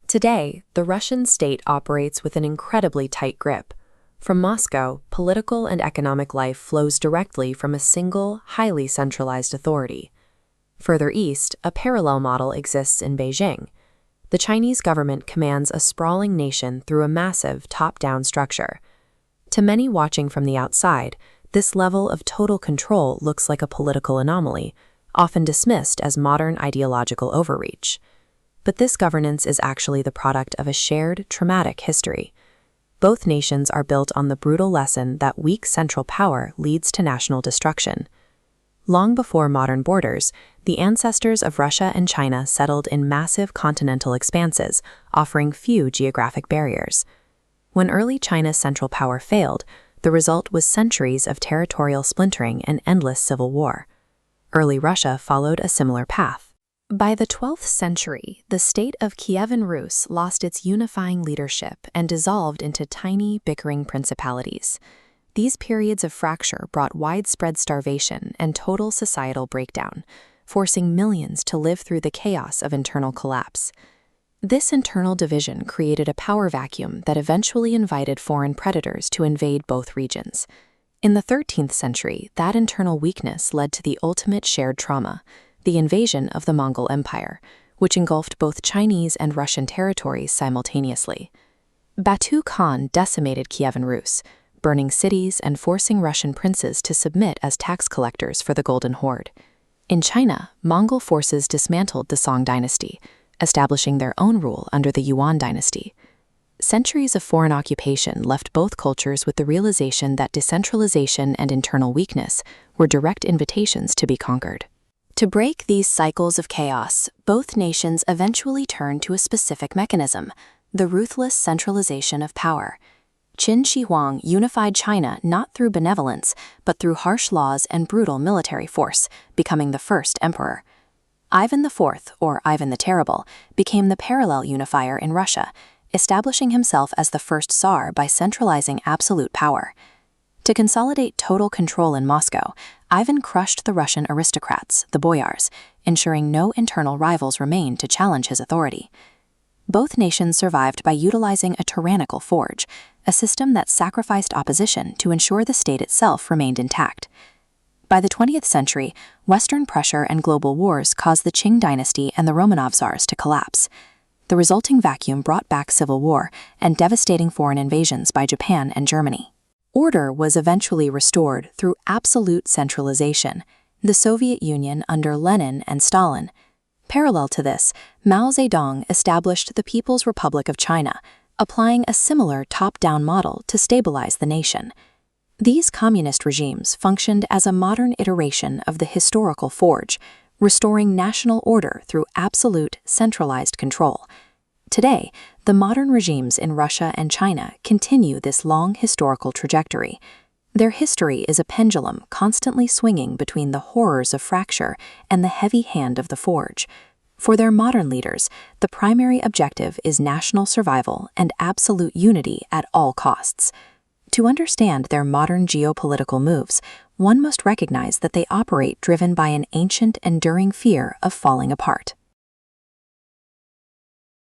Today, the Russian state operates with an incredibly tight grip. From Moscow, political and economic life flows directly from a single, highly centralized authority. Further east, a parallel model exists in Beijing. The Chinese government commands a sprawling nation through a massive top-down structure. To many watching from the outside, this level of total control looks like a political anomaly, often dismissed as modern ideological overreach. But this governance is actually the product of a shared, traumatic history. Both nations are built on the brutal lesson that weak central power leads to national destruction. Long before modern borders, the ancestors of Russia and China settled in massive continental expanses, offering few geographic barriers. When early China's central power failed, the result was centuries of territorial splintering and endless civil war. Early Russia followed a similar path. By the 12th century, the state of Kievan Rus lost its unifying leadership and dissolved into tiny, bickering principalities. These periods of fracture brought widespread starvation and total societal breakdown, forcing millions to live through the chaos of internal collapse. This internal division created a power vacuum that eventually invited foreign predators to invade both regions. In the 13th century, that internal weakness led to the ultimate shared trauma, the invasion of the Mongol Empire, which engulfed both Chinese and Russian territories simultaneously. Batu Khan decimated Kievan Rus, burning cities and forcing Russian princes to submit as tax collectors for the Golden Horde. In China, Mongol forces dismantled the Song dynasty, establishing their own rule under the Yuan dynasty. Centuries of foreign occupation left both cultures with the realization that decentralization and internal weakness were direct invitations to be conquered. To break these cycles of chaos, both nations eventually turned to a specific mechanism, the ruthless centralization of power. Qin Shi Huang unified China not through benevolence, but through harsh laws and brutal military force, becoming the first emperor. Ivan IV, or Ivan the Terrible, became the parallel unifier in Russia, establishing himself as the first Tsar by centralizing absolute power. To consolidate total control in Moscow, Ivan crushed the Russian aristocrats, the boyars, ensuring no internal rivals remained to challenge his authority. Both nations survived by utilizing a tyrannical forge, a system that sacrificed opposition to ensure the state itself remained intact. By the 20th century, Western pressure and global wars caused the Qing dynasty and the Romanov Tsars to collapse. The resulting vacuum brought back civil war and devastating foreign invasions by Japan and Germany. Order was eventually restored through absolute centralization, the Soviet Union under Lenin and Stalin. Parallel to this, Mao Zedong established the People's Republic of China, applying a similar top-down model to stabilize the nation. These communist regimes functioned as a modern iteration of the historical forge, restoring national order through absolute, centralized control. Today, the modern regimes in Russia and China continue this long historical trajectory. Their history is a pendulum constantly swinging between the horrors of fracture and the heavy hand of the forge. For their modern leaders, the primary objective is national survival and absolute unity at all costs. To understand their modern geopolitical moves, one must recognize that they operate driven by an ancient, enduring fear of falling apart.